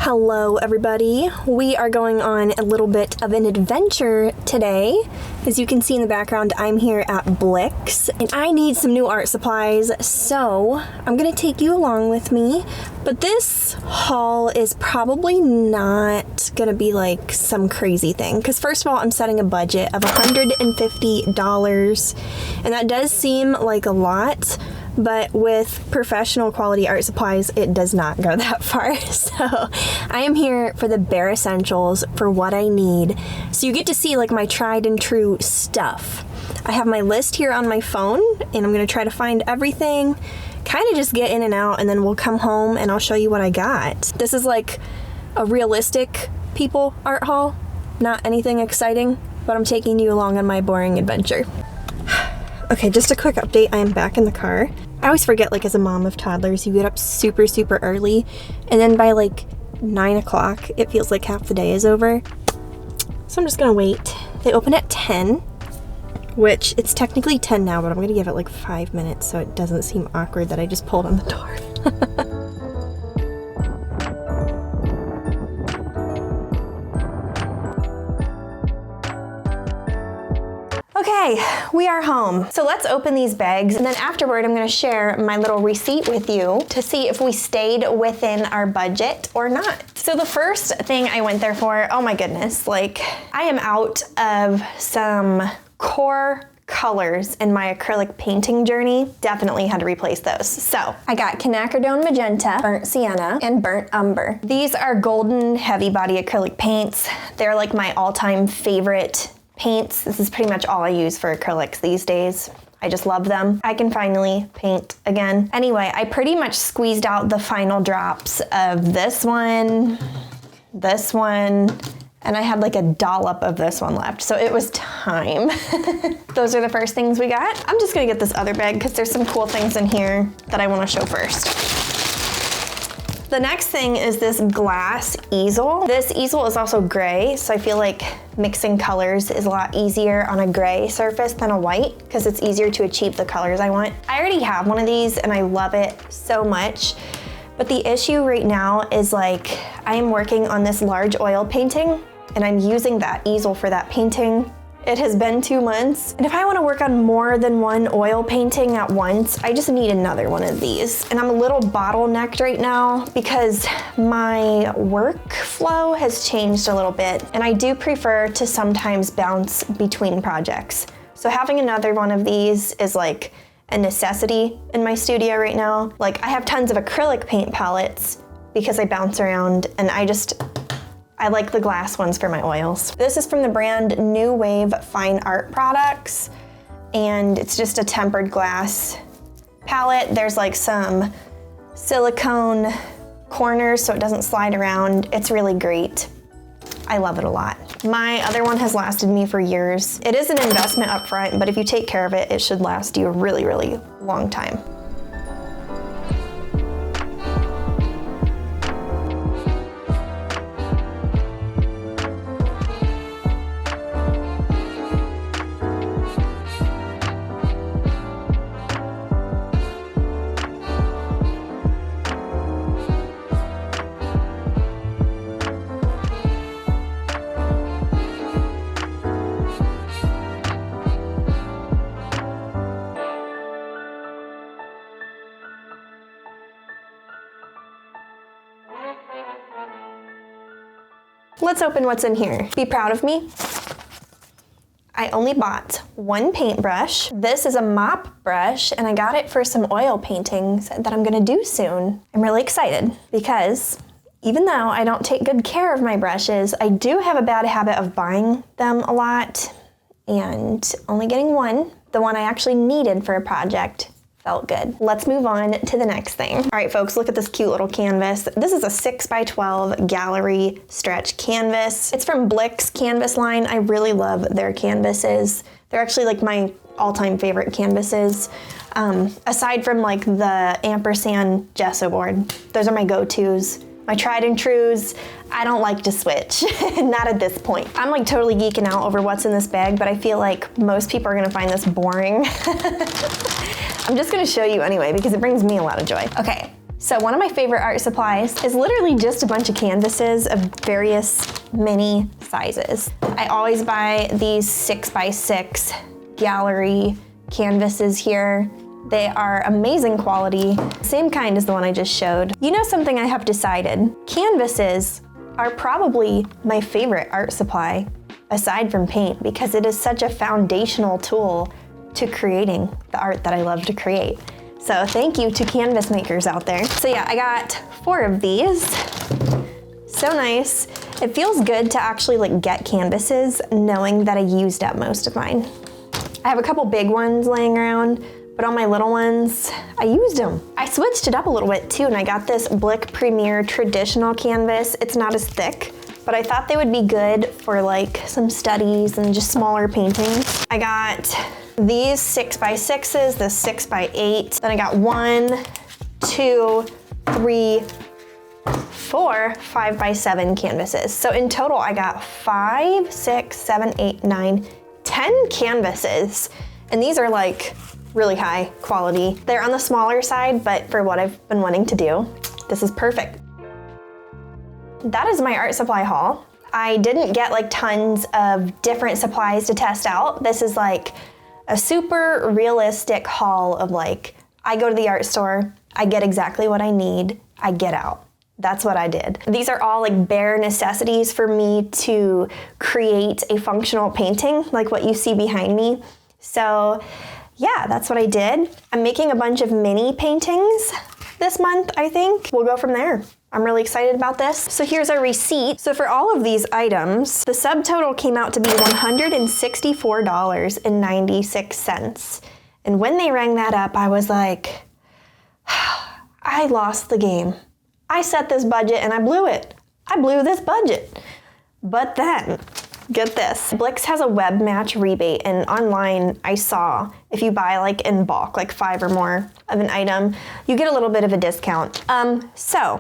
Hello everybody. We are going on a little bit of an adventure today. As you can see in the background, I'm here at Blick's and I need some new art supplies, so I'm gonna take you along with me. But this haul is probably not gonna be like some crazy thing, because first of all, I'm setting a budget of $150, and that does seem like a lot, but with professional quality art supplies, it does not go that far. So I am here for the bare essentials for what I need. So you get to see like my tried and true stuff. I have my list here on my phone and I'm gonna try to find everything, kind of just get in and out, and then we'll come home and I'll show you what I got. This is like a realistic people art haul, not anything exciting, but I'm taking you along on my boring adventure. Okay, just a quick update. I am back in the car. I always forget, like, as a mom of toddlers, you get up super, super early, and then by like 9 o'clock, it feels like half the day is over. So I'm just gonna wait. They open at 10, which it's technically 10 now, but I'm gonna give it like 5 minutes so it doesn't seem awkward that I just pulled on the door. Okay, we are home. So let's open these bags, and then afterward I'm gonna share my little receipt with you to see if we stayed within our budget or not. So the first thing I went there for, oh my goodness, like I am out of some core colors in my acrylic painting journey. Definitely had to replace those. So I got quinacridone magenta, burnt sienna, and burnt umber. These are golden heavy body acrylic paints. They're like my all-time favorite paints. This is pretty much all I use for acrylics these days. I just love them. I can finally paint again. Anyway, I pretty much squeezed out the final drops of this one, and I had like a dollop of this one left, so it was time. Those are the first things we got. I'm just gonna get this other bag because there's some cool things in here that I wanna show first. The next thing is this glass easel. This easel is also gray, so I feel like mixing colors is a lot easier on a gray surface than a white, because it's easier to achieve the colors I want. I already have one of these and I love it so much, but the issue right now is like I am working on this large oil painting and I'm using that easel for that painting. It has been 2 months, and if I want to work on more than one oil painting at once, I just need another one of these. And I'm a little bottlenecked right now because my workflow has changed a little bit, and I do prefer to sometimes bounce between projects. So having another one of these is like a necessity in my studio right now. Like I have tons of acrylic paint palettes because I bounce around, and I like the glass ones for my oils. This is from the brand New Wave Fine Art Products, and it's just a tempered glass palette. There's like some silicone corners so it doesn't slide around. It's really great. I love it a lot. My other one has lasted me for years. It is an investment up front, but if you take care of it, it should last you a really, really long time. Let's open what's in here. Be proud of me. I only bought one paintbrush. This is a mop brush, and I got it for some oil paintings that I'm gonna do soon. I'm really excited because even though I don't take good care of my brushes, I do have a bad habit of buying them a lot and only getting one. The one I actually needed for a project felt good. Let's move on to the next thing. All right, folks, look at this cute little canvas. This is a 6x12 gallery stretch canvas. It's from Blick's canvas line. I really love their canvases. They're actually like my all-time favorite canvases. Aside from like the ampersand gesso board, those are my go-tos. My tried and trues, I don't like to switch, not at this point. I'm like totally geeking out over what's in this bag, but I feel like most people are gonna find this boring. I'm just gonna show you anyway because it brings me a lot of joy. Okay, So one of my favorite art supplies is literally just a bunch of canvases of various mini sizes. I always buy these 6x6 gallery canvases here. They are amazing quality, same kind as the one I just showed. You know something I have decided? Canvases are probably my favorite art supply, aside from paint, because it is such a foundational tool to creating the art that I love to create. So thank you to canvas makers out there. So yeah, I got 4 of these. So nice. It feels good to actually like get canvases knowing that I used up most of mine. I have a couple big ones laying around, but all my little ones, I used them. I switched it up a little bit too, and I got this Blick Premier traditional canvas. It's not as thick, but I thought they would be good for like some studies and just smaller paintings. I got these 6x6s, this 6x8. Then I got 1, 2, 3, 4 5x7 canvases. So in total, I got 5, 6, 7, 8, 9, 10 canvases. And these are like really high quality. They're on the smaller side, but for what I've been wanting to do, this is perfect. That is my art supply haul. I didn't get like tons of different supplies to test out. This is like a super realistic haul of like, I go to the art store, I get exactly what I need, I get out. That's what I did. These are all like bare necessities for me to create a functional painting, like what you see behind me. So yeah, that's what I did. I'm making a bunch of mini paintings this month, I think. We'll go from there. I'm really excited about this. So here's our receipt. So for all of these items, the subtotal came out to be $164.96. And when they rang that up, I was like, I lost the game. I set this budget and I blew it. I blew this budget. But then, get this. Blix has a web match rebate, and online I saw if you buy like in bulk, like 5 or more of an item, you get a little bit of a discount. So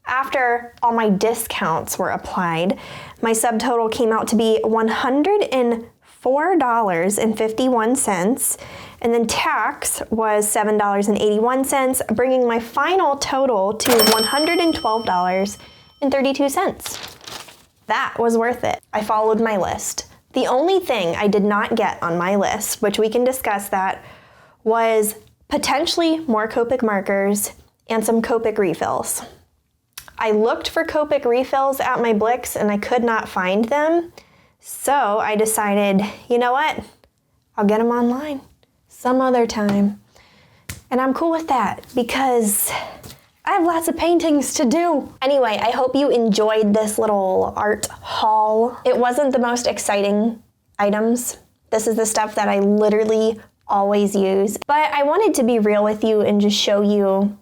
after all my discounts were applied, my subtotal came out to be $104.51, and then tax was $7.81, bringing my final total to $112.32. That was worth it. I followed my list. The only thing I did not get on my list, which we can discuss that, was potentially more Copic markers and some Copic refills. I looked for Copic refills at my Blix and I could not find them. So I decided, you know what? I'll get them online some other time. And I'm cool with that because I have lots of paintings to do. Anyway, I hope you enjoyed this little art haul. It wasn't the most exciting items. This is the stuff that I literally always use. But I wanted to be real with you and just show you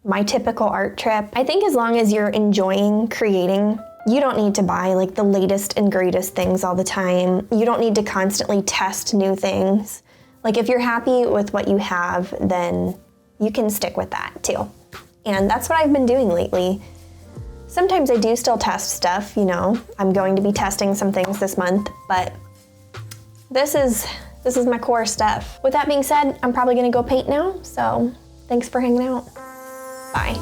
my typical art trip. I think as long as you're enjoying creating, you don't need to buy like the latest and greatest things all the time. You don't need to constantly test new things. Like if you're happy with what you have, then you can stick with that too. And that's what I've been doing lately. Sometimes I do still test stuff, you know. I'm going to be testing some things this month, but this is my core stuff. With that being said, I'm probably gonna go paint now, so thanks for hanging out. Bye.